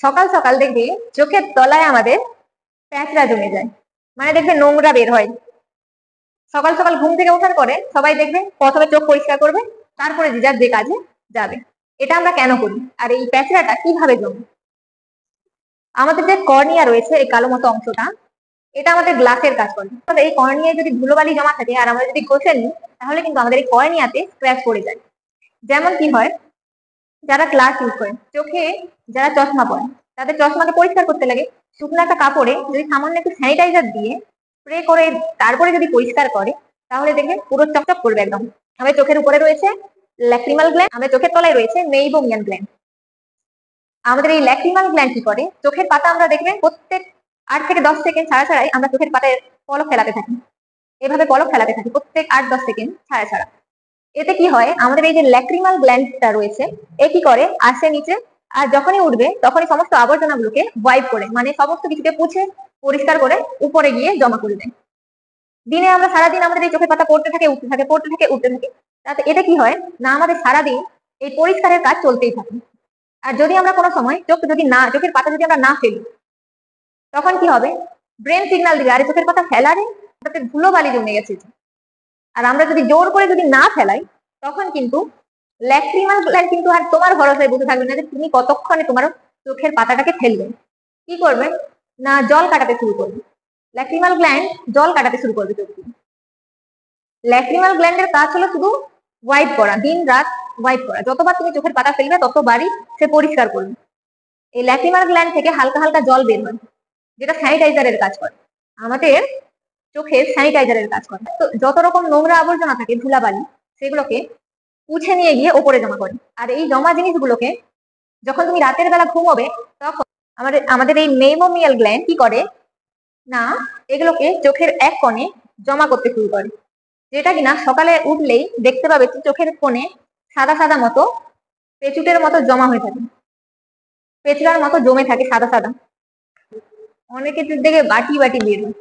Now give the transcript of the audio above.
সকাল সকাল দেখবে চোখের তলায় আমাদের প্যাঁচড়া জমে যায়, মানে দেখবে নোংরা বের হয়। সকাল সকাল ঘুম থেকে ওঠার পরে সবাই দেখবে প্রথমে চোখ পরিষ্কার করবে, তারপরে যে যার যে কাজে যাবে। এটা আমরা কেন করি, আর এই প্যাঁচড়াটা কিভাবে জমে? আমাদের যে কর্নিয়া রয়েছে, এই কালো মতো অংশটা, এটা আমাদের গ্লাসের কাজ করে। এই কর্নিয়ায় যদি ধুলোবালি জমা থাকে আর আমরা যদি ঘষে নিই, তাহলে কিন্তু আমাদের এই কর্নিয়াতে স্ক্র্যাচ পড়ে যায়। যেমন কি হয়, যারা গ্লাস ইউজ করেন, চোখে যারা চশমা পরেন, তাদের চশমাকে পরিষ্কার করতে লাগে শুকনো একটা কাপড়ে যদি সামান্য একটু স্যানিটাইজার দিয়ে স্প্রে করে তারপরে যদি পরিষ্কার করে, তাহলে দেখবেন পুরো চকচক করবে একদম। আমাদের চোখের উপরে রয়েছে ল্যাক্রিমাল গ্ল্যান্ড, আমাদের চোখের তলায় রয়েছে মেইবোমিয়ান গ্ল্যান্ড। আমাদের এই ল্যাক্রিমাল গ্ল্যান্ড কি করে, চোখের পাতা আমরা দেখবেন প্রত্যেক 8 থেকে 10 সেকেন্ড ছাড়া ছাড়াই আমরা চোখের পাতায় পলক ফেলাতে থাকি। এভাবে পলক ফেলাতে থাকি প্রত্যেক 8-10 সেকেন্ড ছাড়া ছাড়া। এতে কি হয়, আমাদের এই যে ল্যাক্রিমাল গ্ল্যান্ডটা রয়েছে, এ কি করে, আসে নিচে, আর যখনই উঠবে তখনই সমস্ত আবর্জনাগুলোকে ওয়াইপ করে, মানে সমস্ত কিছুকে পুছে পরিষ্কার করে উপরে গিয়ে জমা করে দেয়। দিনে আমরা সারাদিন আমাদের এই চোখের পাতা পড়তে থাকে উঠতে থাকে, পড়তে থাকে উঠতে থাকে। তাতে এতে কি হয় না, আমাদের সারাদিন এই পরিষ্কারের কাজ চলতেই থাকে। আর যদি আমরা কোনো সময় চোখের পাতা যদি আমরা না ফেলি, তখন কি হবে, ব্রেন সিগন্যাল দিবে আরে চোখের পাতা ফেলারে, তাতে ধুলোবালি জমে গেছে। আর আমরা যদি জোর করে যদি না ফেলাই, তখন কিন্তু ল্যাক্রিমাল গ্ল্যান্ড কিন্তু আর তোমার ভরসায় বসে থাকবে না যে তুমি কতক্ষণে তোমার চোখের পাতাটাকে ফেলবে। কি করবে না, জল কাটাতে শুরু করবে। ল্যাক্রিমাল গ্ল্যান্ড জল কাটাতে শুরু করবে চোখ দিয়ে। ল্যাক্রিমাল গ্ল্যান্ডের কাজ হলো শুধু ওয়াইপ করা, দিন রাত ওয়াইপ করা। যতবার তুমি চোখের পাতা ফেলবে ততবারই সে পরিষ্কার করবে। এই ল্যাক্রিমাল গ্ল্যান্ড থেকে হালকা হালকা জল বের হয়, যেটা স্যানিটাইজারের কাজ করে, আমাদের চোখের স্যানিটাইজারের কাজ করে। তো যত রকম নোংরা আবর্জনা থাকে, ধুলাবালি, সেগুলোকে উঠে নিয়ে গিয়ে ওপরে জমা করে। আর এই জমা জিনিসগুলোকে যখন তুমি রাতের বেলা ঘুমোবে, তখন আমাদের আমাদের এই মেইবোমিয়াল গ্ল্যান্ড কি করে না, এগুলোকে চোখের এক কোণে জমা করতে শুরু করে, যেটা কিনা সকালে উঠলেই দেখতে পাবে চোখের কোণে সাদা সাদা মতো পেচুটের মতো জমা হয়ে থাকে, পেচুরার মতো জমে থাকে সাদা সাদা। অনেকের দেখে বাটি বাটি বের হয়।